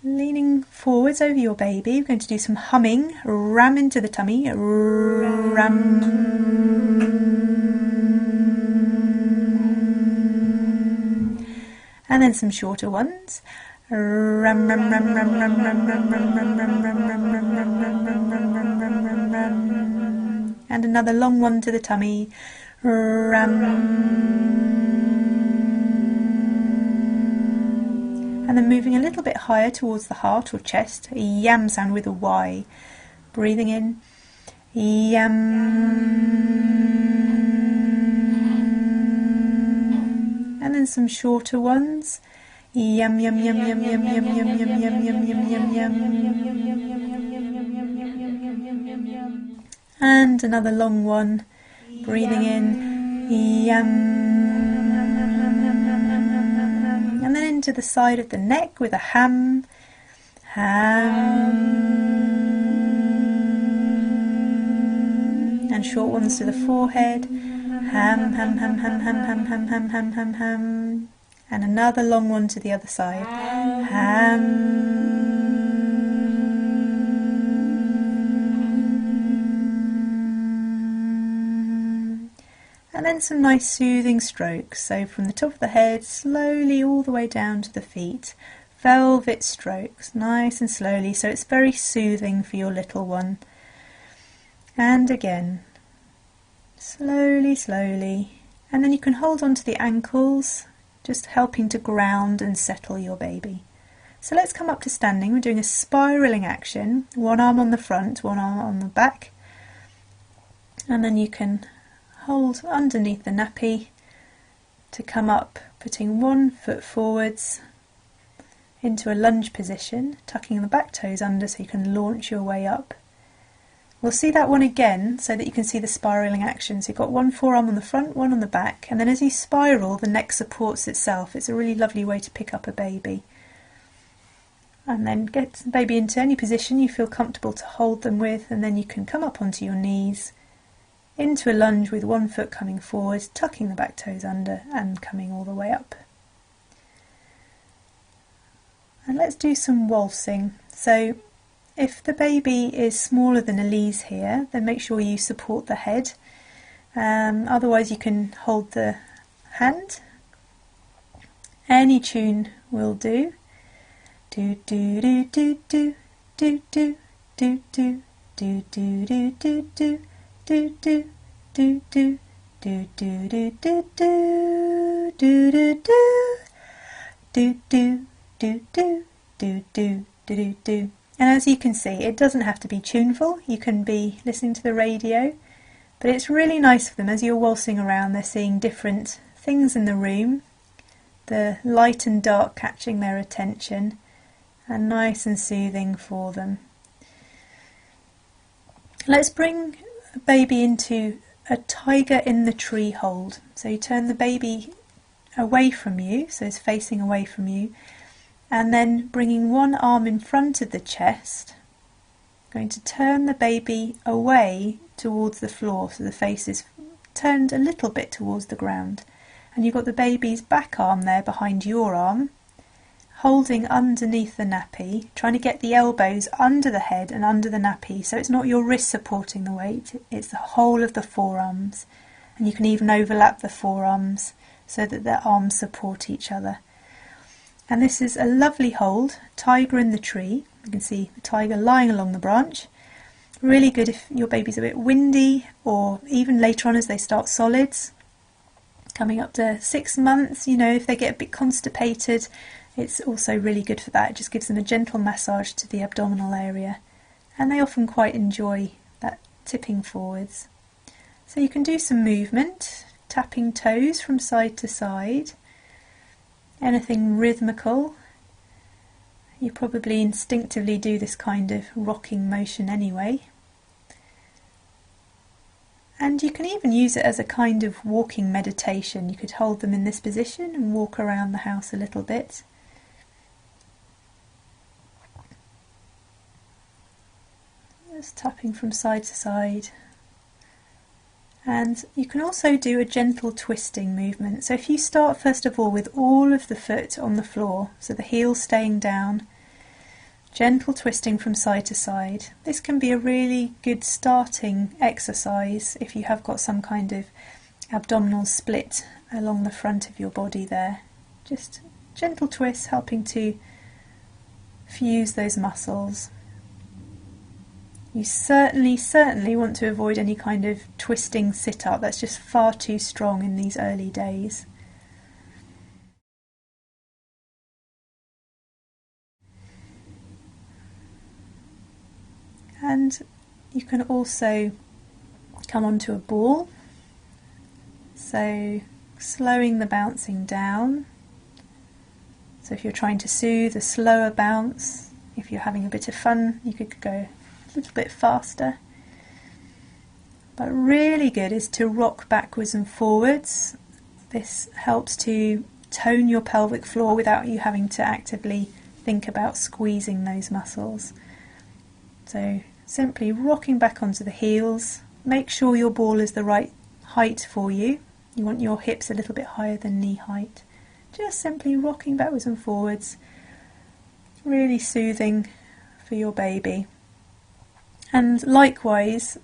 leaning forwards over your baby. We're going to do some humming, ram into the tummy, ram. And then some shorter ones. Ram, ram, ram, ram, ram, ram, ram, ram, ram, ram, ram, ram, ram, ram, ram, ram, ram, ram. And another long one to the tummy. Ram. And then moving a little bit higher towards the heart or chest, a yam sound with a Y. Breathing in, yam. And then some shorter ones, yum yum yum yum yum yum yum yum yum yum yum yum yum. And another long one, breathing in, yum. And then into the side of the neck with a ham, ham. And short ones to the forehead, ham, ham, ham, ham, ham, ham, ham, ham, ham, ham, ham. And another long one to the other side, ham. And then some nice soothing strokes, so from the top of the head slowly all the way down to the feet, velvet strokes, nice and slowly, so it's very soothing for your little one. And again, slowly, slowly, and then you can hold on to the ankles, just helping to ground and settle your baby. So let's come up to standing. We're doing a spiralling action, one arm on the front, one arm on the back, and then you can hold underneath the nappy to come up, putting one foot forwards into a lunge position, tucking the back toes under so you can launch your way up. We'll see that one again so that you can see the spiralling action. So you've got one forearm on the front, one on the back, and then as you spiral the neck supports itself. It's a really lovely way to pick up a baby. And then get the baby into any position you feel comfortable to hold them with, and then you can come up onto your knees into a lunge with one foot coming forward, tucking the back toes under and coming all the way up. And let's do some waltzing. So if the baby is smaller than Elise here, then make sure you support the head. Otherwise you can hold the hand. Any tune will do. Do do do do do do do do do do do do do do. Do do do do do do do do do do do do do do do do do do. And as you can see, it doesn't have to be tuneful. You can be listening to the radio, but it's really nice for them as you're waltzing around. They're seeing different things in the room, the light and dark catching their attention, and nice and soothing for them. Let's bring baby into a tiger in the tree hold. So you turn the baby away from you, so it's facing away from you, and then bringing one arm in front of the chest, going to turn the baby away towards the floor so the face is turned a little bit towards the ground, and you've got the baby's back arm there behind your arm, holding underneath the nappy, trying to get the elbows under the head and under the nappy, so it's not your wrist supporting the weight, it's the whole of the forearms, and you can even overlap the forearms so that their arms support each other. And this is a lovely hold, tiger in the tree. You can see the tiger lying along the branch. Really good if your baby's a bit windy, or even later on as they start solids, coming up to 6 months, you know, if they get a bit constipated, it's also really good for that. It just gives them a gentle massage to the abdominal area, and they often quite enjoy that tipping forwards. So you can do some movement, tapping toes from side to side, anything rhythmical. You probably instinctively do this kind of rocking motion anyway. And you can even use it as a kind of walking meditation. You could hold them in this position and walk around the house a little bit. Just tapping from side to side. And you can also do a gentle twisting movement. So if you start first of all with all of the foot on the floor, so the heel staying down, Gentle twisting from side to side. This can be a really good starting exercise if you have got some kind of abdominal split along the front of your body there. Just gentle twists helping to fuse those muscles. You certainly want to avoid any kind of twisting sit-up. That's just far too strong in these early days. And you can also come onto a ball, so slowing the bouncing down. So if you're trying to soothe, a slower bounce. If you're having a bit of fun, you could go a little bit faster. But really good is to rock backwards and forwards. This helps to tone your pelvic floor without you having to actively think about squeezing those muscles. So simply rocking back onto the heels. Make sure your ball is the right height for you. You want your hips a little bit higher than knee height. Just simply rocking backwards and forwards. Really soothing for your baby. And likewise,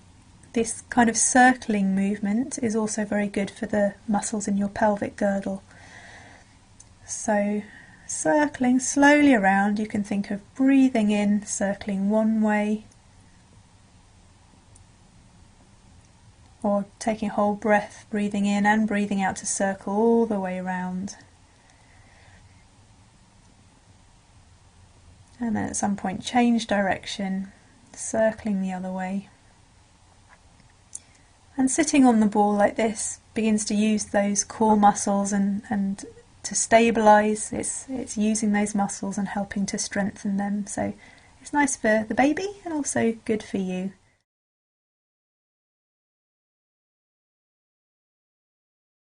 this kind of circling movement is also very good for the muscles in your pelvic girdle. So circling slowly around, you can think of breathing in, circling one way, or taking a whole breath, breathing in and breathing out to circle all the way around. And then at some point change direction, circling the other way. And sitting on the ball like this begins to use those core muscles and to stabilise. It's using those muscles and helping to strengthen them. So it's nice for the baby and also good for you.